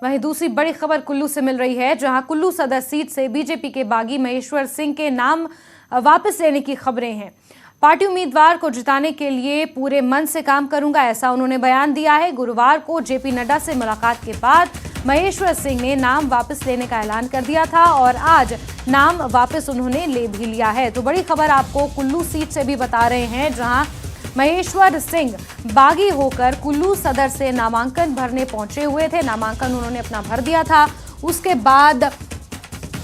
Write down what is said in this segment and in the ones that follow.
वहीं दूसरी बड़ी खबर कुल्लू से मिल रही है, जहां कुल्लू सदर सीट से बीजेपी के बागी महेश्वर सिंह के नाम वापस लेने की खबरें हैं। पार्टी उम्मीदवार को जिताने के लिए पूरे मन से काम करूंगा, ऐसा उन्होंने बयान दिया है। गुरुवार को जेपी नड्डा से मुलाकात के बाद महेश्वर सिंह ने नाम वापस लेने का ऐलान कर दिया था और आज नाम वापस उन्होंने ले भी लिया है। तो बड़ी खबर आपको कुल्लू सीट से भी बता रहे हैं, जहां महेश्वर सिंह बागी होकर कुल्लू सदर से नामांकन भरने पहुंचे हुए थे। नामांकन उन्होंने अपना भर दिया था। उसके बाद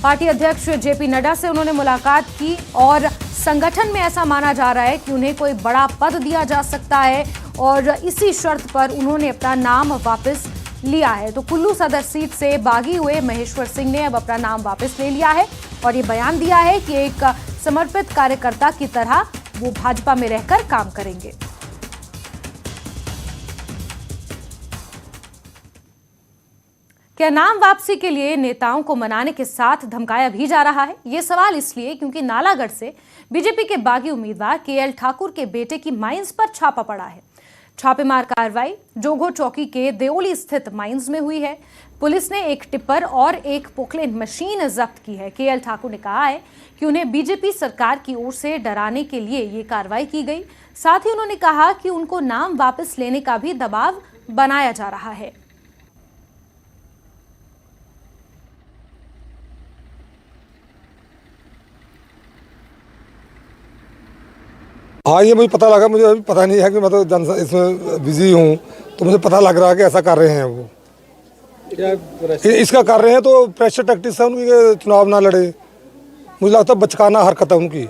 पार्टी अध्यक्ष जेपी नड्डा से उन्होंने मुलाकात की और संगठन में ऐसा माना जा रहा है कि उन्हें कोई बड़ा पद दिया जा सकता है और इसी शर्त पर उन्होंने अपना नाम वापस लिया है। तो कुल्लू सदर सीट से बागी हुए महेश्वर सिंह ने अब अपना नाम वापस ले लिया है और ये बयान दिया है कि एक समर्पित कार्यकर्ता की तरह वो भाजपा में रहकर काम करेंगे। क्या नाम वापसी के लिए नेताओं को मनाने के साथ धमकाया भी जा रहा है? ये सवाल इसलिए क्योंकि नालागढ़ से बीजेपी के बागी उम्मीदवार केएल ठाकुर के बेटे की माइंस पर छापा पड़ा है। छापेमार कार्रवाई जोगो चौकी के देओली स्थित माइंस में हुई है। पुलिस ने एक टिप्पर और एक पोकलेन मशीन जब्त की है। केएल ठाकुर ने कहा है कि उन्हें बीजेपी सरकार की ओर से डराने के लिए ये कार्रवाई की गई। साथ ही उन्होंने कहा कि उनको नाम वापस लेने का भी दबाव बनाया जा रहा है। हाँ, ये मुझे पता लगा। मुझे अभी पता नहीं है कि मैं तो इसमें बिजी हूँ, तो मुझे पता लग रहा है कि ऐसा कर रहे हैं वो। इसका कर रहे हैं तो प्रेशर टैक्टिक्स है उनकी, चुनाव ना लड़े। मुझे लगता है बचकाना हरकत है उनकी।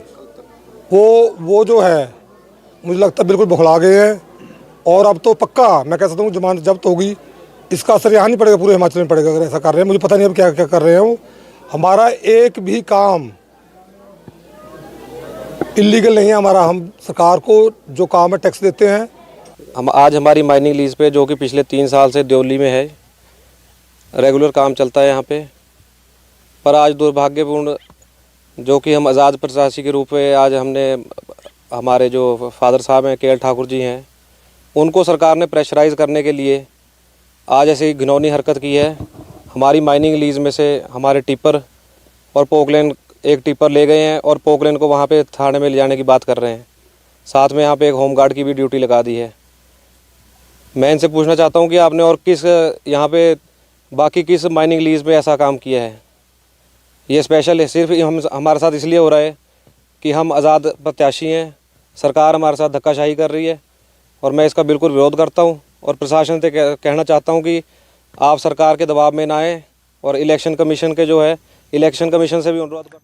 वो जो है मुझे लगता है बिल्कुल बौखला गए हैं और अब तो पक्का मैं कह सकता हूँ जमानत जब्त होगी। इसका असर यहाँ नहीं पड़ेगा, पूरे हिमाचल में पड़ेगा अगर ऐसा कर रहे हैं। मुझे पता नहीं अब क्या क्या कर रहे हैं वो। हमारा एक भी काम इलीगल नहीं है हमारा। हम सरकार को जो काम है टैक्स देते हैं। हम आज हमारी माइनिंग लीज पे, जो कि पिछले 3 साल से देओली में है, रेगुलर काम चलता है यहाँ पे, पर आज दुर्भाग्यपूर्ण जो कि हम आज़ाद प्रत्याशी के रूप में आज हमने हमारे जो फादर साहब हैं केएल ठाकुर जी हैं, उनको सरकार ने प्रेशराइज करने के लिए आज ऐसी घिनौनी हरकत की है। हमारी माइनिंग लीज में से हमारे टिप्पर और पोकलेन, एक टिप्पर ले गए हैं और पोकलेन को वहाँ पे थाने में ले जाने की बात कर रहे हैं। साथ में यहाँ पे एक होमगार्ड की भी ड्यूटी लगा दी है। मैं इनसे पूछना चाहता हूँ कि आपने और किस यहाँ पे बाकी किस माइनिंग लीज में ऐसा काम किया है? ये स्पेशल है, सिर्फ हमारे साथ इसलिए हो रहा है कि हम आज़ाद प्रत्याशी हैं, सरकार हमारे साथ धक्काशाही कर रही है और मैं इसका बिल्कुल विरोध करता हूँ और प्रशासन से कहना चाहता हूँ कि आप सरकार के दबाव में ना आए और इलेक्शन कमीशन के जो है, इलेक्शन कमीशन से भी अनुरोध करता हूं।